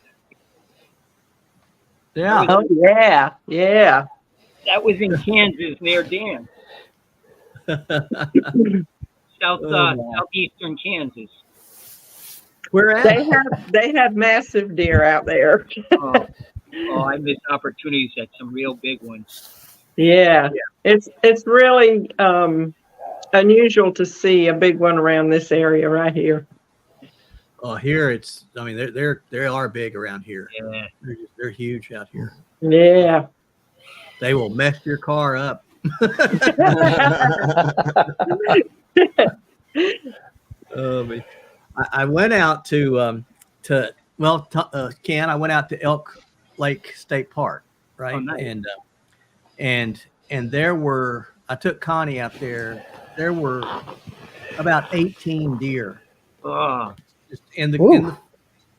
Yeah. Oh, yeah. Yeah. That was in Kansas near Dan. Southeastern Kansas. Where at? They have massive deer out there. Oh, I missed opportunities at some real big ones. Yeah. It's really unusual to see a big one around this area right here. Oh, here it's. I mean, they are big around here. Yeah. They're huge out here. Yeah. They will mess your car up. I went out to Ken. I went out to Elk Lake State Park, right? Oh, nice. And there were. I took Connie out there. There were about 18 deer. Oh, Just in the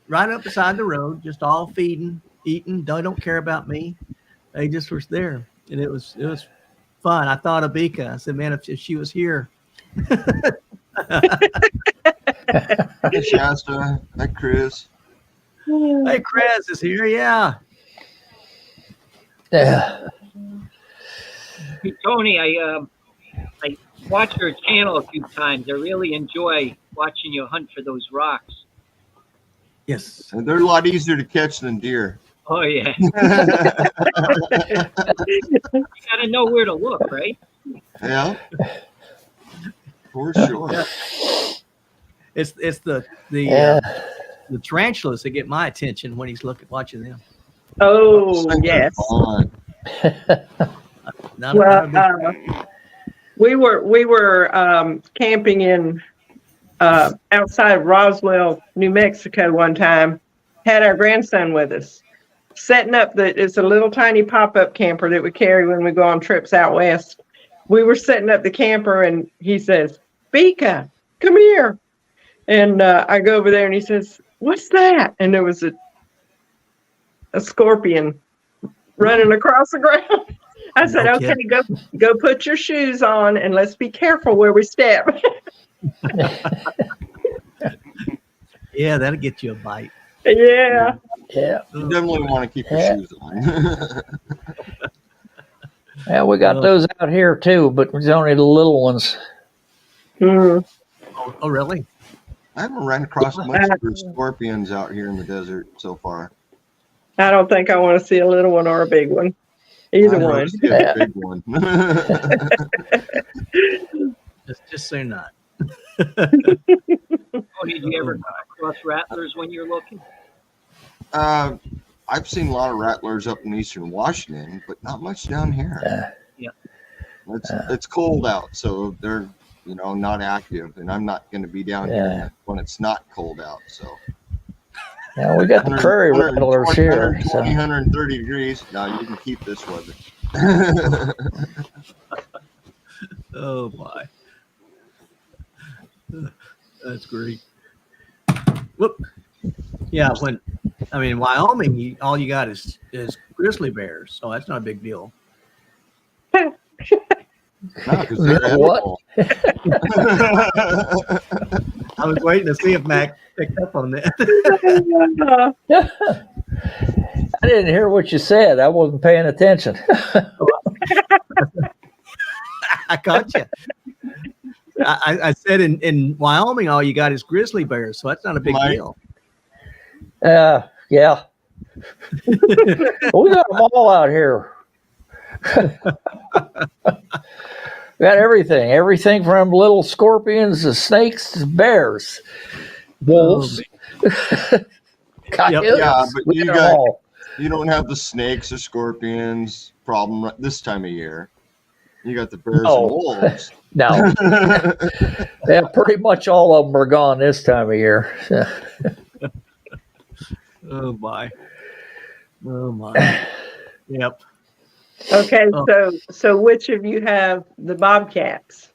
right up beside the road, just all feeding, eating. They don't care about me. They just were there, and it was fun. I thought of Beeka. I said, man, if she was here. Hey, Shasta. Hi, Chris. Hey, Chris is here. Yeah. Yeah. hey, Tony, I watched your channel a few times. I really enjoy watching you hunt for those rocks. Yes. And they're a lot easier to catch than deer. Oh yeah. You gotta know where to look, right? Yeah. For sure. Yeah. It's the tarantulas that get my attention when he's watching them. Oh, yes. Fun. We were camping in outside of Roswell, New Mexico one time. Had our grandson with us, setting up it's a little tiny pop-up camper that we carry when we go on trips out west. We were setting up the camper, and he says, "Beeka, come here." And I go over there, and he says, "What's that?" And there was a scorpion running across the ground. I said, "Okay, go put your shoes on, and let's be careful where we step." Yeah, that'll get you a bite. Yeah. Yeah. You definitely want to keep your shoes on. Yeah, we got those out here too, but it's only the little ones. Mm. Oh, really? I haven't ran across much of scorpions out here in the desert so far. I don't think I want to see a little one or a big one. Either I one. see a big one. Just say not. Oh, did you ever come across rattlers when you're looking? I I've seen a lot of rattlers up in eastern Washington, but not much down here. It's cold out, so they're not active, and I'm not going to be down here when it's not cold out. So yeah, we got the prairie rattlers here. 130 degrees. Now you can keep this weather. Oh my, that's great. Whoop. Yeah, in Wyoming, all you got is grizzly bears, so that's not a big deal. No, because they're What? I was waiting to see if Mac picked up on that. I didn't hear what you said. I wasn't paying attention. I caught you. I said in Wyoming, all you got is grizzly bears, so that's not a big deal. Yeah. We got them all out here. We got everything from little scorpions to snakes to bears, wolves. Coyotes. Yeah, but We got them all. you don't have the snakes or scorpions problem this time of year. You got the bears and wolves. No. Yeah, pretty much all of them are gone this time of year. Oh my. Yep. Okay, so which of you have the bobcats?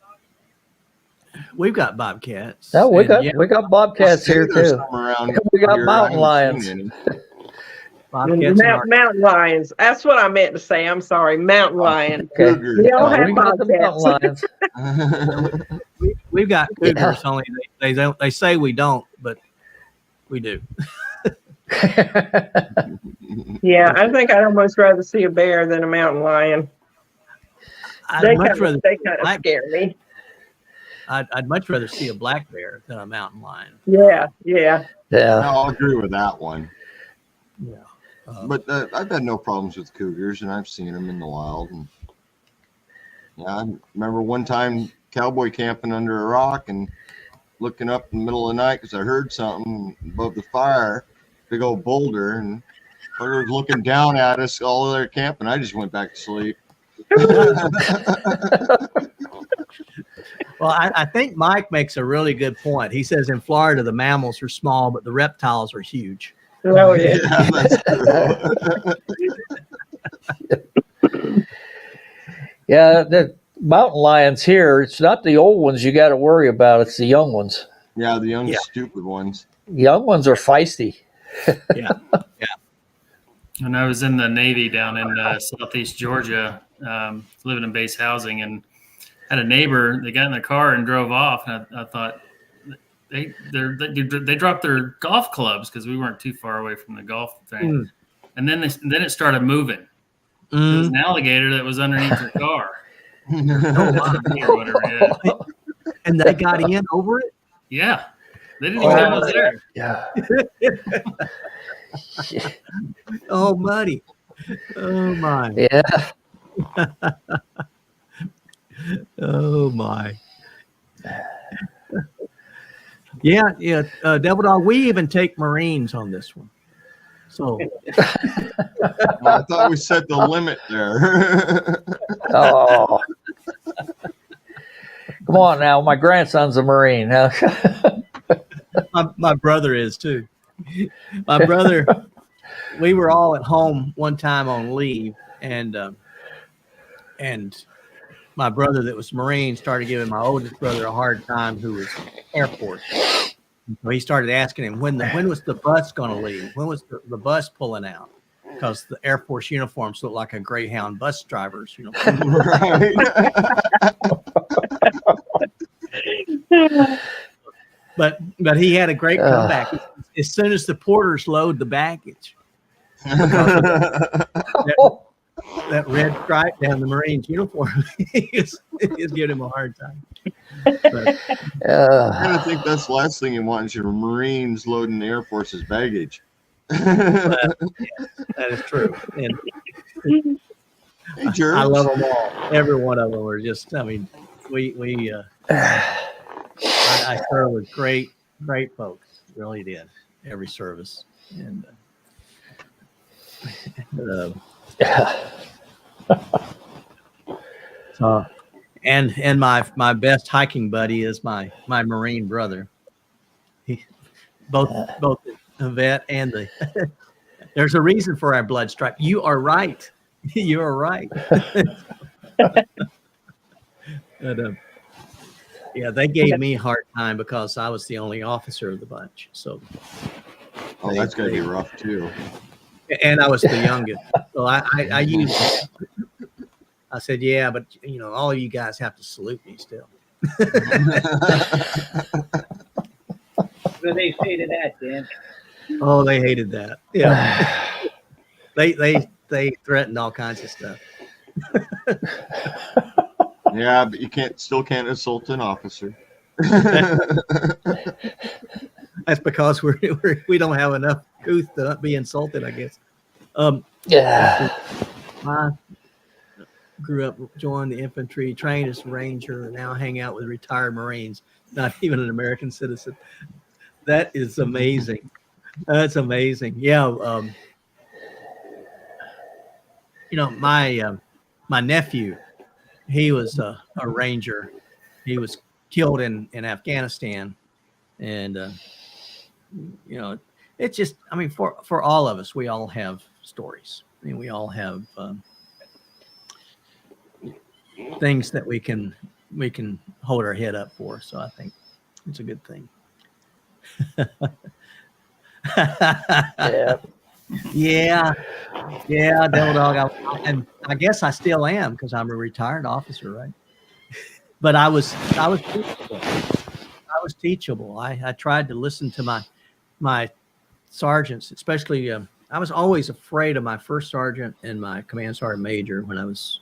We've got bobcats. No, we got bobcats here too. We got mountain lions. Mountain lions. That's what I meant to say. I'm sorry, mountain lion. Okay. We all have bobcats. We've got cougars. Only they say we don't, but we do. Yeah, I think I'd almost rather see a bear than a mountain lion. They kind of scare me. I'd much rather see a black bear than a mountain lion. Yeah. I'll agree with that one. Yeah. But I've had no problems with cougars, and I've seen them in the wild. And I remember one time cowboy camping under a rock and looking up in the middle of the night because I heard something above the fire, big old boulder, and they were looking down at us all there camping. I just went back to sleep. Well, I think Mike makes a really good point. He says in Florida the mammals are small, but the reptiles are huge. Oh yeah. That's true. Yeah, the mountain lions here, it's not the old ones you got to worry about. It's the young ones. Yeah, the young stupid ones. Young ones are feisty. Yeah. When I was in the Navy down in southeast Georgia, living in base housing, and had a neighbor, they got in the car and drove off, and I thought they dropped their golf clubs because we weren't too far away from the golf thing, and then it started moving. It was an alligator that was underneath their car. Or whatever it is. And they got in over it? Yeah, they didn't even know I was there. Yeah. Oh, muddy. Oh my. Yeah. Oh my. Yeah. Devil Dog, we even take Marines on this one. So I thought we set the limit there. Oh. Come on now, my grandson's a Marine. my brother is too. My brother, we were all at home one time on leave, and my brother that was Marine started giving my oldest brother a hard time, who was Air Force. So he started asking him when was the bus going to leave? When was the bus pulling out? Because the Air Force uniforms look like a Greyhound bus driver's uniform. But he had a great comeback. As soon as the porters load the baggage, that red stripe down the Marine's uniform is giving him a hard time. But, I kind of think that's the last thing you want is your Marines loading the Air Force's baggage. that is true. And hey, I love them all. Every one of them are just, I mean, I served with great folks. Really did. Every service. And And my best hiking buddy is my Marine brother. He both the vet and the. There's a reason for our blood stripe. You are right. You are right. But, yeah, they gave me a hard time because I was the only officer of the bunch. So, that's gonna be rough too. And I was the youngest, so I used. I said, yeah, but all of you guys have to salute me still. What do they say to that, Dan? Oh, they hated that. Yeah, they threatened all kinds of stuff. Yeah, but you still can't assault an officer. That's because we don't have enough couth to be insulted, I guess. I grew up, joined the infantry, trained as a ranger, and now hang out with retired Marines. Not even an American citizen. That is amazing. That's amazing. Yeah. My nephew, he was a ranger. He was killed in Afghanistan, and it's just, I mean, for all of us, we all have stories. I mean, we all have things that we can hold our head up for. So I think it's a good thing. Yeah, Devil Dog. And I guess I still am because I'm a retired officer, right? But I was teachable. I tried to listen to my sergeants, especially. I was always afraid of my first sergeant and my command sergeant major when I was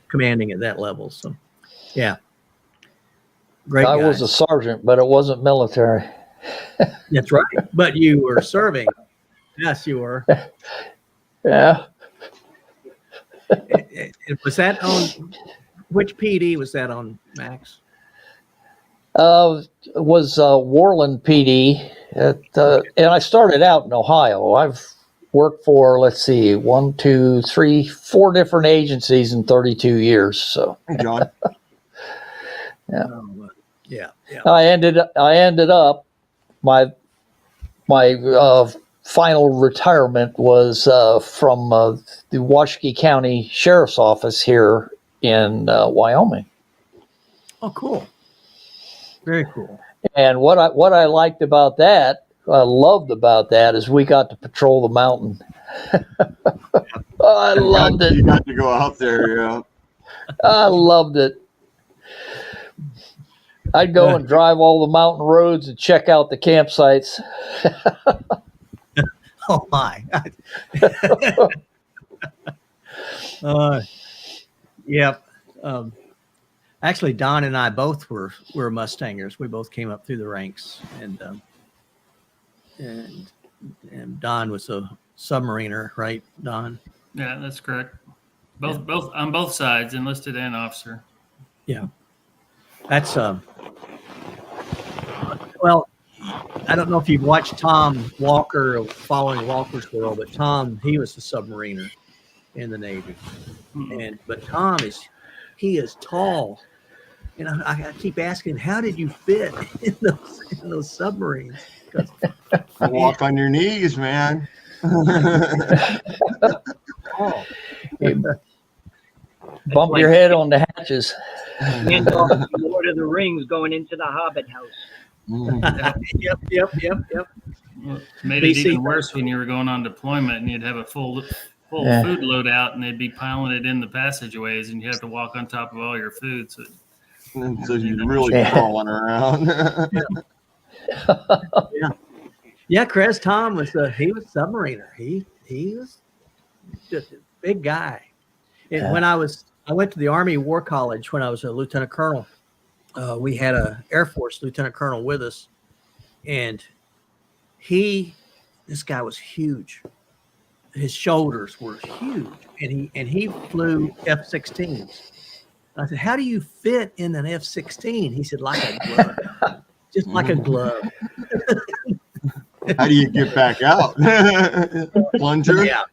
commanding at that level. So, yeah, great. I was a sergeant, but it wasn't military. That's right. But you were serving. Yes, you were. Yeah. Was that on? Which PD was that on, Max? Was Worland PD, and I started out in Ohio. I've worked for, let's see, 1, 2, 3, 4 different agencies in 32 years. So, hey, John. Yeah. Yeah. I ended up my final retirement was from the Washakie County Sheriff's Office here in Wyoming. Oh, cool. Very cool. And what I liked about that, I loved about that, is we got to patrol the mountain. I loved it. You got to go out there, yeah. I loved it. I'd go and drive all the mountain roads and check out the campsites. Oh my. Yeah. Actually, Don and I both were Mustangers. We both came up through the ranks, and Don was a submariner, right, Don? Yeah, that's correct. Both on both sides, enlisted and officer. Yeah. That's well, I don't know if you've watched Tom Walker, Following Walker's World, but Tom, he was a submariner in the Navy. But Tom he is tall. And I keep asking, how did you fit in those submarines? Walk on your knees, man. Bump your head on the hatches. And Lord of the Rings going into the Hobbit house. Yep. Well, it made it even worse when you were going on deployment and you'd have a full food load out and they'd be piling it in the passageways and you have to walk on top of all your food. So you're really crawling around. Yeah. Chris, Tom was he was a submariner. He was just a big guy. And when I went to the Army War College when I was a lieutenant colonel. We had a Air Force lieutenant colonel with us, and this guy was huge. His shoulders were huge, and he flew F-16s. I said, "How do you fit in an F-16?" He said, "Like a glove, just like a glove." How do you get back out? Plunger? Yeah.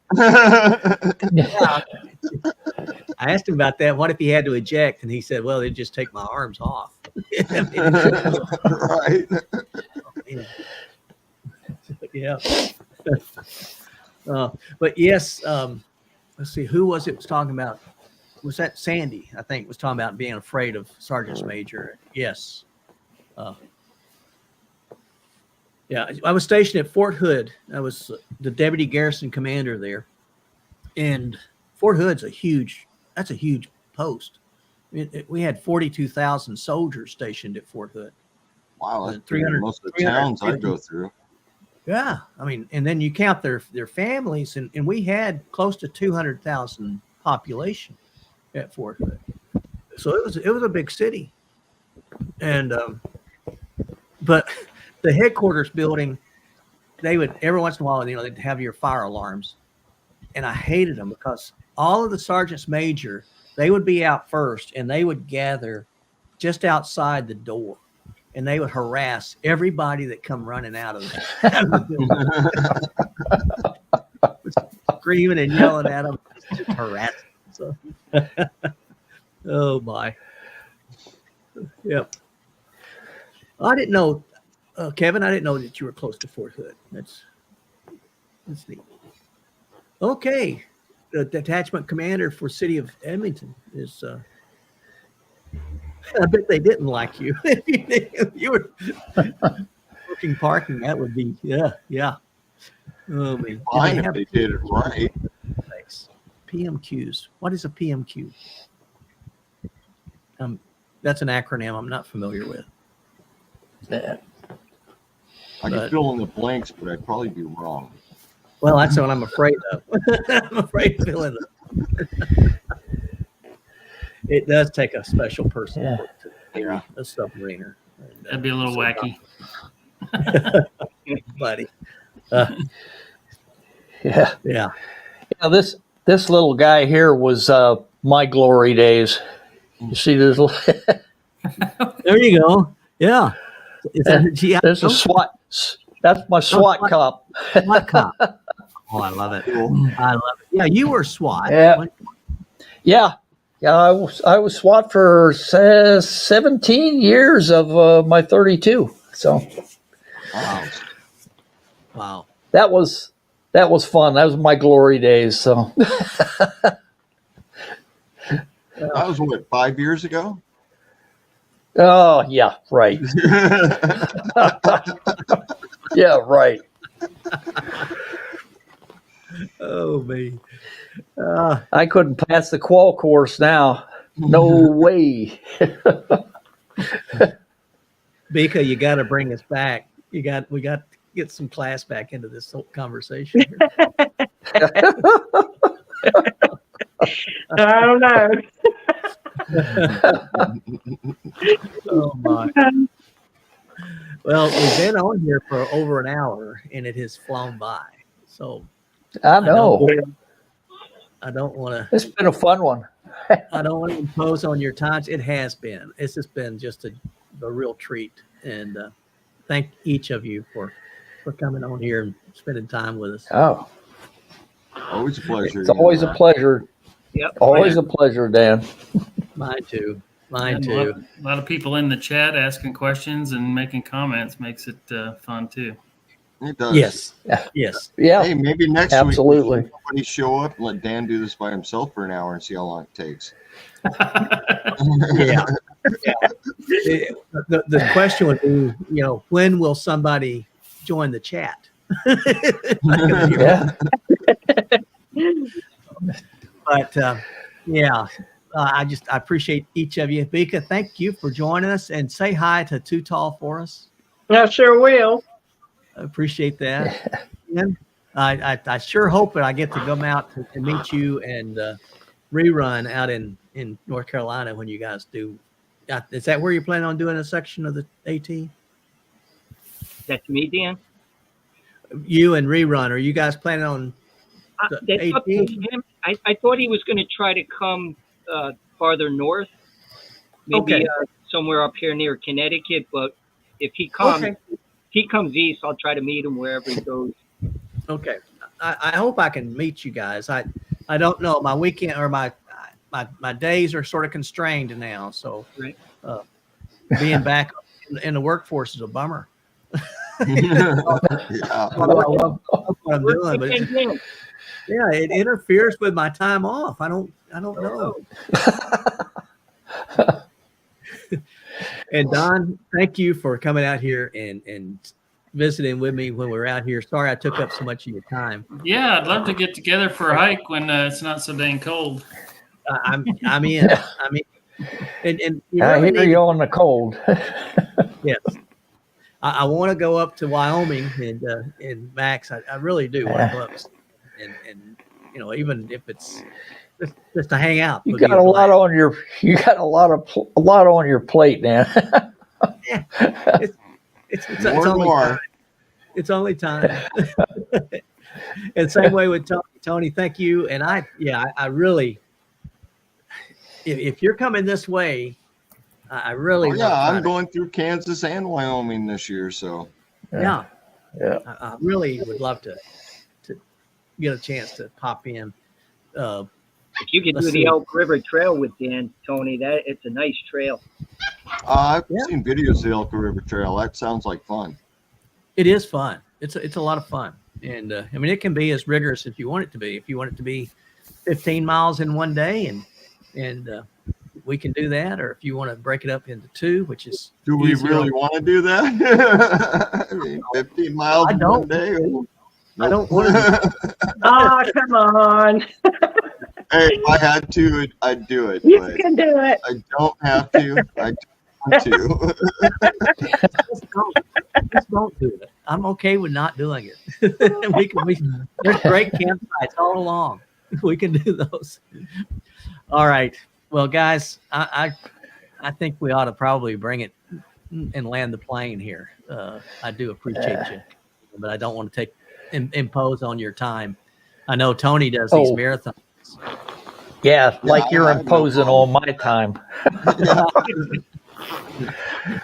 I asked him about that. What if he had to eject? And he said, well, they'd just take my arms off. Right. Yeah. But yes, let's see, who was it was talking about? Was that Sandy? I think was talking about being afraid of sergeant's major. Yes. Yeah, I was stationed at Fort Hood. I was the deputy garrison commander there, and Fort Hood's a huge post. We had 42,000 soldiers stationed at Fort Hood. Wow, that's 300. Most of the towns I go through. Yeah, I mean, and then you count their families, and we had close to 200,000 population at Fort Hood. So it was a big city, and but the headquarters building, they would every once in a while, they'd have your fire alarms, and I hated them because all of the sergeants major, they would be out first, and they would gather just outside the door. And they would harass everybody that come running out of the building. Screaming and yelling at them, just harassing. So, oh my. Yep. I didn't know, Kevin, I didn't know that you were close to Fort Hood. That's neat. Okay. The detachment commander for City of Edmonton is I bet they didn't like you. If you were working parking, that would be, yeah. Oh, man. Fine if they did it right. Thanks. PMQs. What is a PMQ? That's an acronym I'm not familiar with. Yeah. I could fill in the blanks, but I'd probably be wrong. Well, that's what I'm afraid of. I'm afraid of filling them. It does take a special person to be a submariner. That'd be a little wacky. Buddy. Yeah. Yeah. This little guy here was my glory days. You see this? There you go. Yeah. There's a SWAT. That's my SWAT cop. SWAT cop. Oh, I love it. I love it. Yeah, you were SWAT. Yeah. I was SWAT for 17 years of my 32. So, wow, that was fun. That was my glory days. So, that was what, 5 years ago? Oh yeah, right. Yeah, right. Oh me. I couldn't pass the qual course now. No way. Beeka, you got to bring us back. We got to get some class back into this whole conversation. I don't know. Oh my. Well, we've been on here for over an hour, and it has flown by. So I know. I don't want to. It's been a fun one. I don't want to impose on your times. It has been. It's just been just a real treat, and thank each of you for coming on here and spending time with us. Oh, always a pleasure. It's always a pleasure. Yep. Always a pleasure, Dan. Mine too. A lot of people in the chat asking questions and making comments makes it fun too. It does. Yes. Yeah. Yes. Yeah. Hey, maybe next Absolutely. week somebody show up and let Dan do this by himself for an hour and see how long it takes. Yeah. The question would be, when will somebody join the chat? Yeah. But I appreciate each of you. Beeka, thank you for joining us, and say hi to Too Tall for us. I sure will. I appreciate that. And I sure hope that I get to come out and meet you and rerun out in North Carolina when you guys do. Is that where you're planning on doing a section of the AT? That's me, Dan. You and rerun. Are you guys planning on That's up to him. I thought he was going to try to come farther north, maybe somewhere up here near Connecticut. But if he comes, he comes east, I'll try to meet him wherever he goes. Okay. I hope I can meet you guys. I don't know. My weekend or my days are sort of constrained now. So Right. being back in the workforce is a bummer. Yeah. What I'm doing, but it interferes with my time off. I don't know. And Don, thank you for coming out here and visiting with me when we were out here. Sorry I took up so much of your time. Yeah, I'd love to get together for a hike when it's not so dang cold. I'm in. And you I really hear you on the cold. Yes. I want to go up to Wyoming and Max. I really do want to go up and even if it's just to hang out. You got a lot on your plate now. Yeah. It's only time. It's only time. And same way with Tony. Tony, thank you. And I really, if you're coming this way, I really I'm going through Kansas and Wyoming this year, so yeah. I really would love to get a chance to pop in. If you could do the Elk River Trail with Dan, Tony, it's a nice trail. I've seen videos of the Elk River Trail. That sounds like fun. It is fun. It's a lot of fun, and it can be as rigorous as you want it to be. If you want it to be 15 miles in one day, and we can do that, or if you want to break it up into two, which is do we really want to do that? 15 miles in one day. I don't want to. Oh, come on. Hey, if I had to, I'd do it. You can do it. I don't have to. I don't want to. Just don't do it. I'm okay with not doing it. There's great campsites all along. We can do those. All right. Well, guys, I think we ought to probably bring it and land the plane here. I do appreciate you, but I don't want to impose on your time. I know Tony does these marathons. Yeah, like you're imposing on my time.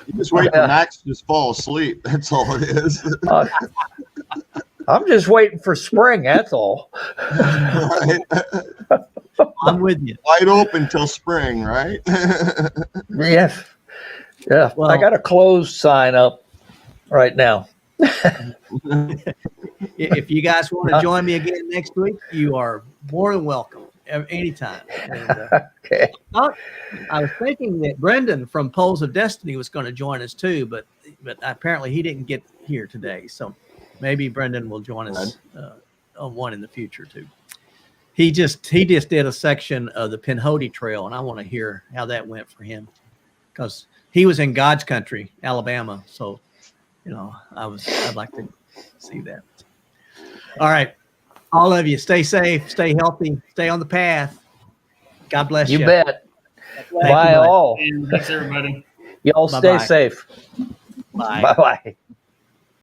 You just wait for Max to just fall asleep. That's all it is. I'm just waiting for spring. That's all. Right. I'm with you. Wide open till spring, right? Yes. Yeah. Well, I got a closed sign up right now. If you guys want to join me again next week, you are more than welcome anytime. And, okay. I was thinking that Brendan from Poles of Destiny was going to join us too, but apparently he didn't get here today. So maybe Brendan will join us on one in the future too. He just did a section of the Pinhoti Trail, and I want to hear how that went for him because he was in God's country, Alabama. So, I'd like to see that. All right. All of you, stay safe, stay healthy, stay on the path. God bless you. You bet. Thank Bye you, all. And thanks, everybody. Y'all stay Bye-bye. safe. Bye. Bye-bye.